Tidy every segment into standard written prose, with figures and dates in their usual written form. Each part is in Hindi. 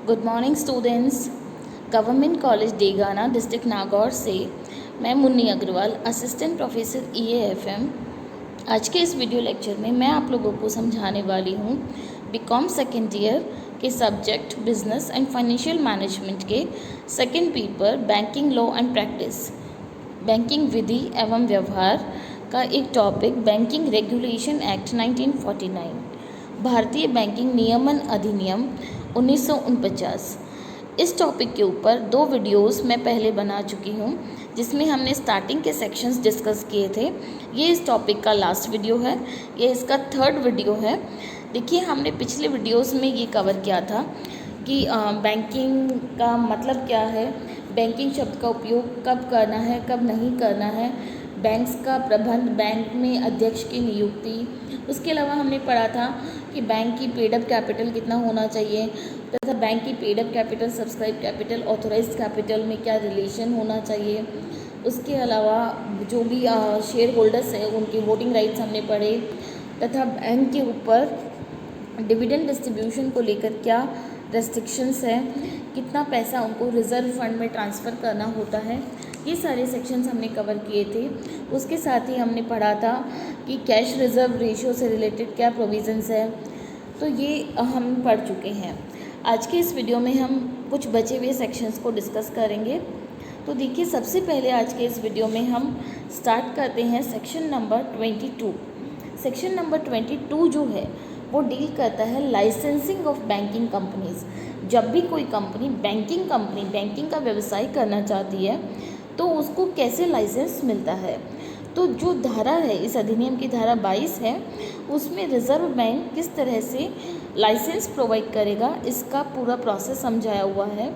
Good morning students. Government college Degana district Nagaur से मैं Munni Agarwal, assistant professor EAFM। आज के इस वीडियो लेक्चर में मैं आप लोगों को समझाने वाली हूँ बीकॉम सेकेंड ईयर के subject business and financial management के second paper banking law and practice, banking विधि एवं व्यवहार का एक टॉपिक बैंकिंग रेगुलेशन एक्ट 1949, भारतीय बैंकिंग नियमन अधिनियम 1949। इस टॉपिक के ऊपर 2 वीडियोस मैं पहले बना चुकी हूँ, जिसमें हमने स्टार्टिंग के सेक्शंस डिस्कस किए थे। ये इस टॉपिक का लास्ट वीडियो है, ये इसका 3rd वीडियो है। देखिए, हमने पिछले वीडियोस में ये कवर किया था कि बैंकिंग का मतलब क्या है, बैंकिंग शब्द का उपयोग कब करना है, कब नहीं करना है, बैंक्स का प्रबंध, बैंक में अध्यक्ष की नियुक्ति। उसके अलावा हमने पढ़ा था कि बैंक की पेड अप कैपिटल कितना होना चाहिए, तथा बैंक की paid up capital, subscribe capital, authorised capital में क्या रिलेशन होना चाहिए। उसके अलावा जो भी शेयर होल्डर्स हैं उनके वोटिंग राइट्स हमने पढ़े, तथा बैंक के ऊपर डिविडेंड डिस्ट्रीब्यूशन को लेकर क्या रेस्ट्रिक्शंस हैं, कितना पैसा उनको रिज़र्व फंड में ट्रांसफ़र करना होता है। ये सारे सेक्शंस हमने कवर किए थे। उसके साथ ही हमने पढ़ा था कि कैश रिज़र्व रेशियो से रिलेटेड क्या प्रोविज़न्स है, तो ये हम पढ़ चुके हैं। आज के इस वीडियो में हम कुछ बचे हुए सेक्शंस को डिस्कस करेंगे। तो देखिए, सबसे पहले आज के इस वीडियो में हम स्टार्ट करते हैं सेक्शन नंबर 22। सेक्शन नंबर 22 जो है वो डील करता है लाइसेंसिंग ऑफ बैंकिंग कंपनीज़। जब भी कोई कंपनी बैंकिंग का व्यवसाय करना चाहती है तो उसको कैसे लाइसेंस मिलता है। तो जो धारा है इस अधिनियम की, धारा 22 है, उसमें रिज़र्व बैंक किस तरह से लाइसेंस प्रोवाइड करेगा इसका पूरा प्रोसेस समझाया हुआ है।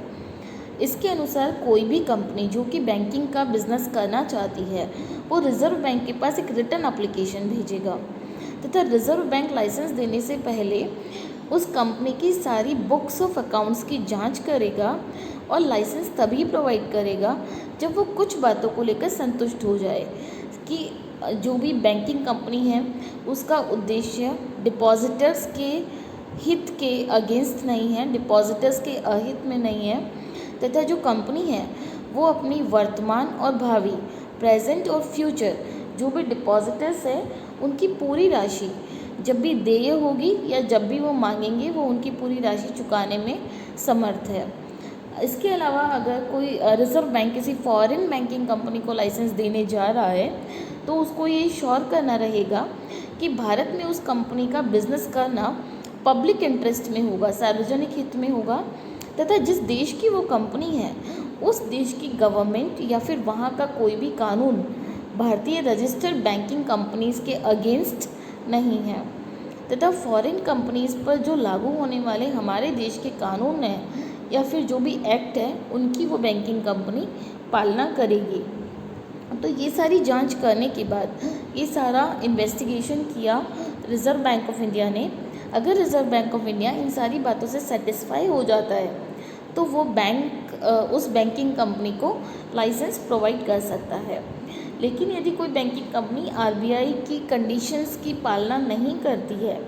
इसके अनुसार कोई भी कंपनी जो कि बैंकिंग का बिजनेस करना चाहती है वो रिज़र्व बैंक के पास एक रिटन एप्लीकेशन भेजेगा, तथा रिज़र्व बैंक लाइसेंस देने से पहले उस कंपनी की सारी बुक्स ऑफ अकाउंट्स की जांच करेगा और लाइसेंस तभी प्रोवाइड करेगा जब वो कुछ बातों को लेकर संतुष्ट हो जाए कि जो भी बैंकिंग कंपनी है उसका उद्देश्य डिपॉजिटर्स के हित के अगेंस्ट नहीं है, डिपॉजिटर्स के अहित में नहीं है, तथा जो कंपनी है वो अपनी वर्तमान और भावी, प्रेजेंट और फ्यूचर जो भी डिपॉजिटर्स है उनकी पूरी राशि जब भी देय होगी या जब भी वो मांगेंगे वो उनकी पूरी राशि चुकाने में समर्थ है। इसके अलावा अगर कोई रिज़र्व बैंक किसी फॉरेन बैंकिंग कंपनी को लाइसेंस देने जा रहा है तो उसको ये श्योर करना रहेगा कि भारत में उस कंपनी का बिजनेस करना पब्लिक इंटरेस्ट में होगा, सार्वजनिक हित में होगा, तथा जिस देश की वो कंपनी है उस देश की गवर्नमेंट या फिर वहाँ का कोई भी कानून भारतीय रजिस्टर्ड बैंकिंग कंपनीज़ के अगेंस्ट नहीं है, तथा फॉरेन कंपनीज़ पर जो लागू होने वाले हमारे देश के कानून हैं या फिर जो भी एक्ट है उनकी वो बैंकिंग कंपनी पालना करेगी। तो ये सारी जांच करने के बाद, ये सारा इन्वेस्टिगेशन किया रिज़र्व बैंक ऑफ इंडिया ने। अगर reserve bank of India in सारी बातों से सेटिस्फाई हो जाता है तो वो बैंक उस बैंकिंग कंपनी को लाइसेंस प्रोवाइड कर सकता है। लेकिन यदि कोई बैंकिंग कंपनी RBI की कंडीशंस की पालना नहीं करती है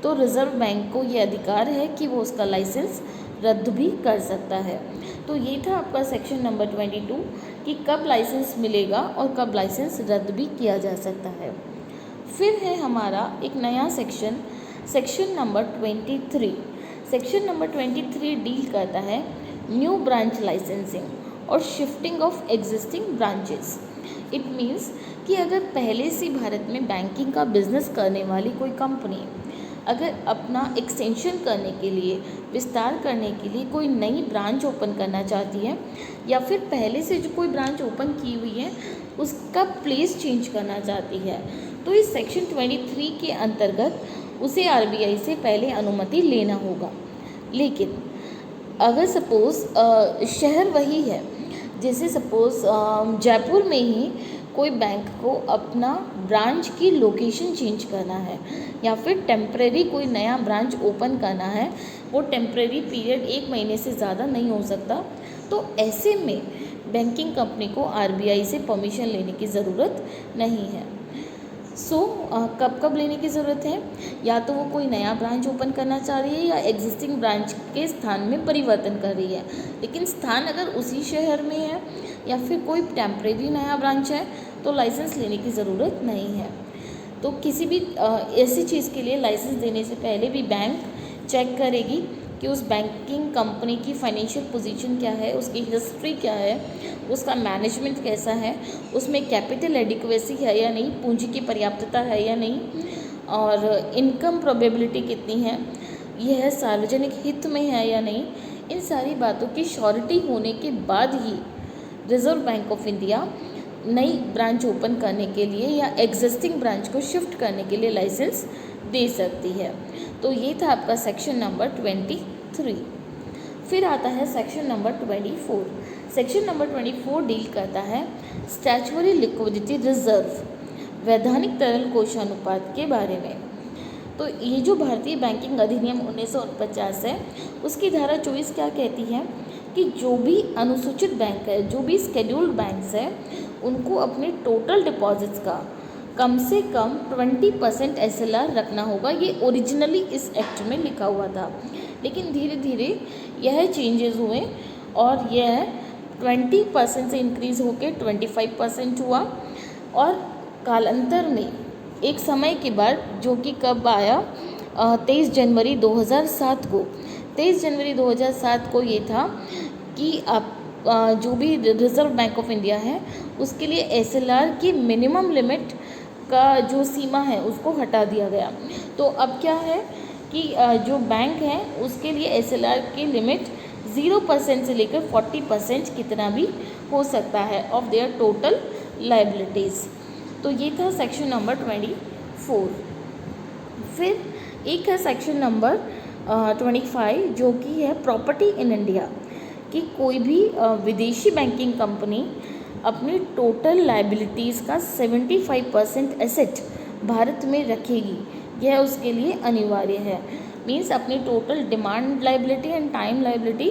तो रिज़र्व बैंक को ये अधिकार है कि वो उसका लाइसेंस रद्द भी कर सकता है। तो ये था आपका सेक्शन नंबर 22 कि कब लाइसेंस मिलेगा और कब लाइसेंस रद्द भी किया जा सकता है। फिर है हमारा एक नया section, section number 23। Section number 23 deal करता है न्यू ब्रांच लाइसेंसिंग और shifting of existing branches. It means कि अगर पहले से भारत में बैंकिंग का बिजनेस करने वाली कोई कंपनी अगर अपना एक्सटेंशन करने के लिए, विस्तार करने के लिए कोई नई ब्रांच ओपन करना चाहती है, या फिर पहले से जो कोई ब्रांच ओपन की हुई है उसका प्लेस चेंज करना चाहती है, तो इस सेक्शन 23 के अंतर्गत उसे RBI से पहले अनुमति लेना होगा। लेकिन अगर सपोज़ शहर वही है, जैसे सपोज़ जयपुर में ही कोई बैंक को अपना ब्रांच की लोकेशन चेंज करना है या फिर टेम्परेरी कोई नया ब्रांच ओपन करना है, वो टेम्परेरी पीरियड 1 महीने से ज़्यादा नहीं हो सकता, तो ऐसे में बैंकिंग कंपनी को RBI से परमिशन लेने की ज़रूरत नहीं है। कब कब लेने की ज़रूरत है? या तो वो कोई नया ब्रांच ओपन करना चाह रही है या एग्जिस्टिंग ब्रांच के स्थान में परिवर्तन कर रही है। लेकिन स्थान अगर उसी शहर में है या फिर कोई टेम्परेरी नया ब्रांच है तो लाइसेंस लेने की ज़रूरत नहीं है। तो किसी भी ऐसी चीज़ के लिए लाइसेंस देने से पहले भी बैंक चेक करेगी कि उस बैंकिंग कंपनी की फाइनेंशियल पोजीशन क्या है, उसकी हिस्ट्री क्या है, उसका मैनेजमेंट कैसा है, उसमें कैपिटल एडिक्वेसी है या नहीं, पूंजी की पर्याप्तता है या नहीं, और इनकम प्रोबेबिलिटी कितनी है, यह सार्वजनिक हित में है या नहीं। इन सारी बातों की श्योरिटी होने के बाद ही रिजर्व बैंक ऑफ इंडिया नई ब्रांच ओपन करने के लिए या एग्जिस्टिंग ब्रांच को शिफ्ट करने के लिए लाइसेंस दे सकती है। तो ये था आपका सेक्शन नंबर 23। फिर आता है section number 24। Section number 24 deal करता है स्टैच्यूटरी लिक्विडिटी रिजर्व, वैधानिक तरल कोषानुपात के बारे में। तो ये जो भारतीय बैंकिंग अधिनियम 1949 है, उसकी धारा 24 क्या कहती है कि जो भी अनुसूचित बैंक है, जो भी स्केड्यूल्ड बैंक्स है, उनको अपने टोटल डिपॉजिट्स का कम से कम 20% SLR रखना होगा। ये ओरिजिनली इस एक्ट में लिखा हुआ था, लेकिन धीरे धीरे यह चेंजेस हुए और यह 20% से इंक्रीज़ होकर 25% हुआ। और कालांतर में एक समय के बाद, जो कि कब आया, 23 जनवरी 2007 को, 23 जनवरी 2007 को ये था कि आप जो भी रिजर्व बैंक ऑफ इंडिया है उसके लिए SLR की मिनिमम लिमिट का जो सीमा है उसको हटा दिया गया। तो अब क्या है कि जो बैंक है उसके लिए SLR की लिमिट 0% से लेकर 40% कितना भी हो सकता है ऑफ देयर टोटल लाइबिलिटीज़। तो ये था सेक्शन नंबर 24। फिर एक है सेक्शन नंबर 25 जो कि है प्रॉपर्टी इन इंडिया, कि कोई भी विदेशी बैंकिंग कंपनी अपनी टोटल लाइबिलिटीज़ का 75% एसेट भारत में रखेगी, यह उसके लिए अनिवार्य है। मीन्स अपनी total demand liability and time liability,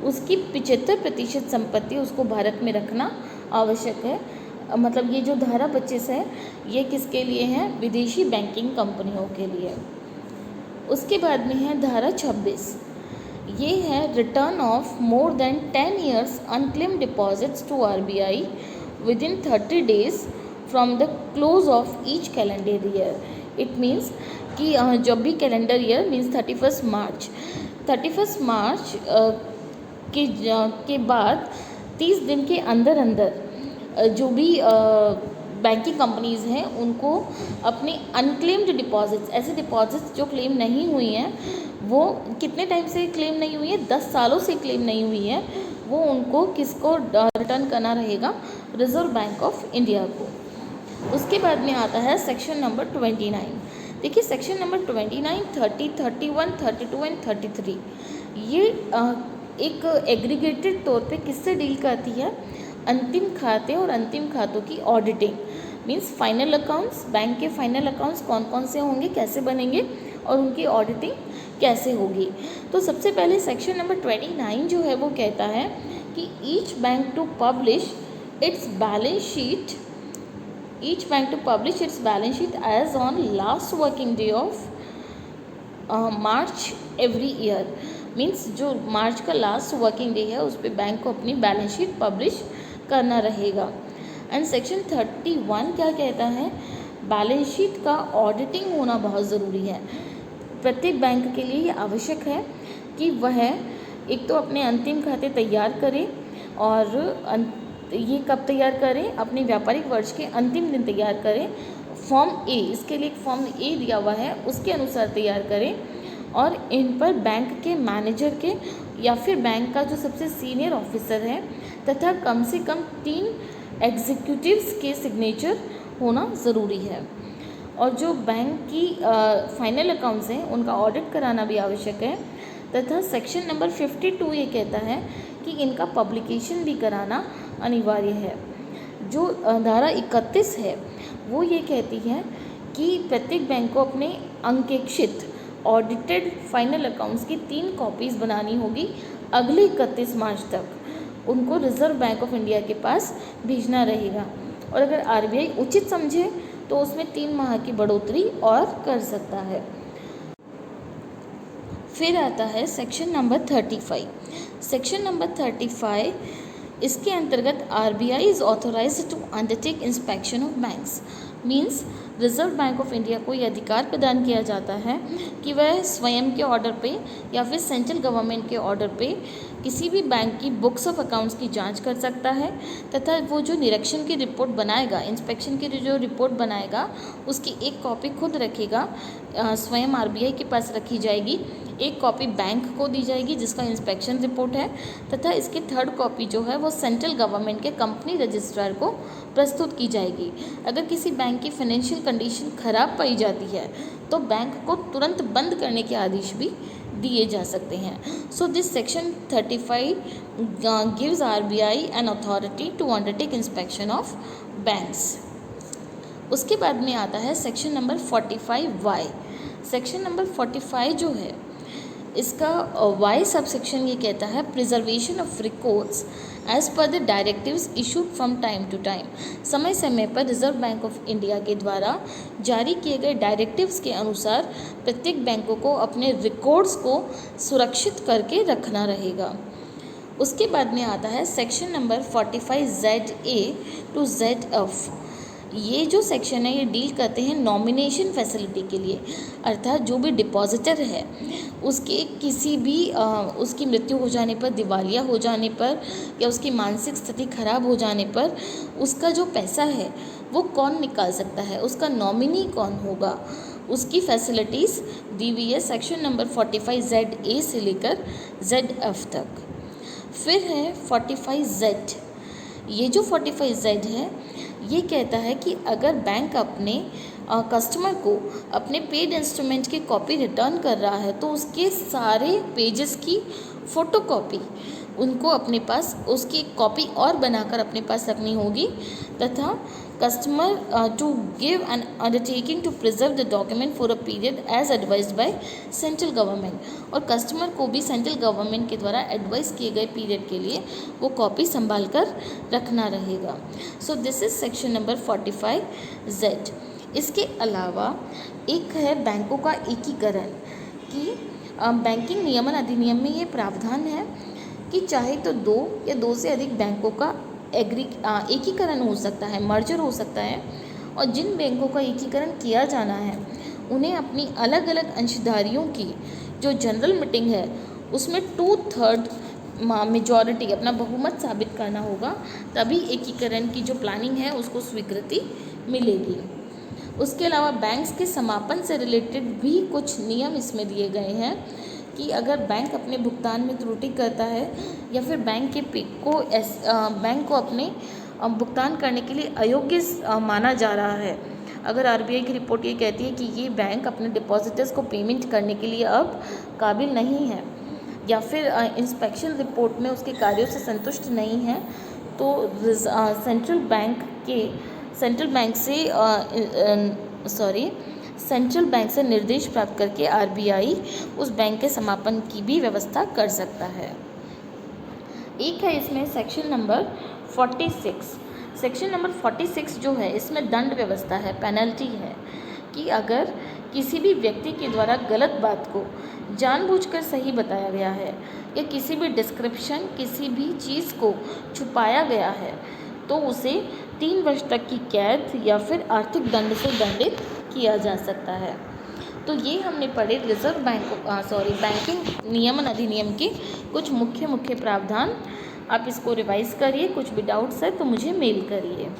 उसकी 75% संपत्ति उसको भारत में रखना आवश्यक है। मतलब ये जो धारा 25 है ये किसके लिए है? विदेशी बैंकिंग कंपनियों के लिए। उसके बाद में है धारा 26। ये है return of more than 10 years unclaim deposits to RBI within 30 days from the close of each calendar year. It means कि जब भी कैलेंडर ईयर मीन्स 31 मार्च के बाद 30 दिन के अंदर अंदर जो भी बैंकिंग कंपनीज़ हैं उनको अपने अनक्लेम्ड डिपॉजिट्स, ऐसे डिपॉजिट्स जो क्लेम नहीं हुई हैं, वो कितने टाइम से क्लेम नहीं हुई है, 10 सालों से क्लेम नहीं हुई है, वो उनको किसको रिटर्न करना रहेगा? रिजर्व बैंक ऑफ इंडिया को। उसके बाद में आता है सेक्शन नंबर 29। देखिए सेक्शन नंबर 29, 30, 31, 32 एंड 33 ये एक एग्रीगेटेड तौर पे किससे डील करती है? अंतिम खाते और अंतिम खातों की auditing. Means final accounts, bank के फाइनल अकाउंट्स कौन कौन से होंगे, कैसे बनेंगे और उनकी ऑडिटिंग कैसे होगी। तो सबसे पहले सेक्शन नंबर 29 जो है वो कहता है कि each bank to publish its balance sheet as on last working day of March every year. Means जो मार्च का लास्ट वर्किंग डे है उस पर बैंक को अपनी बैलेंस शीट पब्लिश करना रहेगा। एंड सेक्शन 31 क्या कहता है? बैलेंस शीट का ऑडिटिंग होना बहुत ज़रूरी है। प्रत्येक बैंक के लिए ये आवश्यक है कि वह एक तो अपने अंतिम खाते तैयार करें, और ये कब तैयार करें? अपने व्यापारिक वर्ष के अंतिम दिन तैयार करें। फॉर्म ए, इसके लिए एक फॉर्म ए दिया हुआ है, उसके अनुसार तैयार करें, और इन पर बैंक के मैनेजर के या फिर बैंक का जो सबसे सीनियर ऑफिसर है तथा कम से कम 3 एग्जीक्यूटिव्स के सिग्नेचर होना ज़रूरी है। और जो बैंक की फाइनल अकाउंट्स हैं उनका ऑडिट कराना भी आवश्यक है। तथा सेक्शन नंबर 52 ये कहता है कि इनका पब्लिकेशन भी कराना अनिवार्य है। जो धारा 31 है वो ये कहती है कि प्रत्येक बैंक को अपने अंकेक्षित ऑडिटेड फाइनल अकाउंट्स की 3 कॉपीज़ बनानी होगी अगले 31 मार्च तक। उनको रिजर्व बैंक ऑफ इंडिया के पास भेजना रहेगा। और अगर RBI उचित समझे तो उसमें 3 माह की बढ़ोतरी और कर सकता है। फिर आता है सेक्शन नंबर 35। सेक्शन नंबर 35, इसके अंतर्गत RBI is authorised to undertake inspection of banks. Means Reserve Bank of India को ये अधिकार प्रदान किया जाता है कि वह स्वयं के ऑर्डर पे या फिर सेंट्रल गवर्नमेंट के ऑर्डर पे किसी भी बैंक की बुक्स ऑफ अकाउंट्स की जांच कर सकता है, तथा वो जो निरीक्षण की रिपोर्ट बनाएगा, इंस्पेक्शन की जो रिपोर्ट बनाएगा, उसकी एक कॉपी खुद रखेगा, स्वयं RBI के पास रखी जाएगी, एक कॉपी बैंक को दी जाएगी जिसका इंस्पेक्शन रिपोर्ट है, तथा इसकी 3rd कॉपी जो है वो सेंट्रल गवर्नमेंट के कंपनी रजिस्ट्रार को प्रस्तुत की जाएगी। अगर किसी बैंक की फाइनेंशियल कंडीशन खराब पाई जाती है तो बैंक को तुरंत बंद करने के आदेश भी दिए जा सकते हैं। So this section 35 gives RBI an authority to undertake inspection of banks. उसके बाद में आता है section number 45Y। Section number 45 जो है इसका वाई सबसेक्शन ये कहता है preservation of records as per the directives issued from time to time. समय समय पर रिजर्व बैंक ऑफ इंडिया के द्वारा जारी किए गए डायरेक्टिव्स के अनुसार प्रत्येक बैंकों को अपने रिकॉर्ड्स को सुरक्षित करके रखना रहेगा। उसके बाद में आता है section number 45ZA to ZF। ये जो सेक्शन है ये डील करते हैं नॉमिनेशन फैसिलिटी के लिए, अर्थात जो भी डिपॉजिटर है उसके किसी भी उसकी मृत्यु हो जाने पर, दिवालिया हो जाने पर या उसकी मानसिक स्थिति खराब हो जाने पर उसका जो पैसा है वो कौन निकाल सकता है, उसका नॉमिनी कौन होगा, उसकी फैसिलिटीज़ दी हुई है सेक्शन नंबर 45ZA से लेकर ZF तक। फिर है 45Z। ये जो 45Z है ये कहता है कि अगर बैंक अपने कस्टमर को अपने पेड इंस्ट्रूमेंट की कॉपी रिटर्न कर रहा है तो उसके सारे पेजेस की फ़ोटोकॉपी उनको अपने पास उसकी कॉपी और बनाकर अपने पास रखनी होगी, तथा customer to give an undertaking to preserve the document for a period as advised by central government. और कस्टमर को भी सेंट्रल गवर्नमेंट के द्वारा एडवाइस किए गए पीरियड के लिए वो कॉपी संभाल कर रखना रहेगा। So this is section number 45Z। इसके अलावा एक है बैंकों का एकीकरण, कि बैंकिंग नियमन अधिनियम में ये प्रावधान है कि चाहे तो 2 या 2 से अधिक बैंकों का एकीकरण हो सकता है, मर्जर हो सकता है, और जिन बैंकों का एकीकरण किया जाना है उन्हें अपनी अलग अलग अंशधारियों की जो जनरल मीटिंग है उसमें 2/3 मेजॉरिटी अपना बहुमत साबित करना होगा, तभी एकीकरण की जो प्लानिंग है उसको स्वीकृति मिलेगी। उसके अलावा बैंक्स के समापन से रिलेटेड भी कुछ नियम इसमें दिए गए हैं कि अगर बैंक अपने भुगतान में त्रुटि करता है या फिर बैंक को अपने भुगतान करने के लिए अयोग्य माना जा रहा है, अगर RBI की रिपोर्ट ये कहती है कि ये बैंक अपने डिपॉजिटर्स को पेमेंट करने के लिए अब काबिल नहीं है, या फिर इंस्पेक्शन रिपोर्ट में उसके कार्यों से संतुष्ट नहीं है, तो सेंट्रल बैंक से निर्देश प्राप्त करके RBI उस बैंक के समापन की भी व्यवस्था कर सकता है। एक है इसमें सेक्शन नंबर 46। सेक्शन नंबर 46 जो है इसमें दंड व्यवस्था है, पेनल्टी है, कि अगर किसी भी व्यक्ति के द्वारा गलत बात को जानबूझकर सही बताया गया है या किसी भी डिस्क्रिप्शन, किसी भी चीज़ को छुपाया गया है तो उसे 3 वर्ष तक की कैद या फिर आर्थिक दंड से दंडित किया जा सकता है। तो ये हमने पढ़े बैंकिंग नियमन अधिनियम के कुछ मुख्य प्रावधान। आप इसको रिवाइज करिए, कुछ भी डाउट्स है तो मुझे मेल करिए।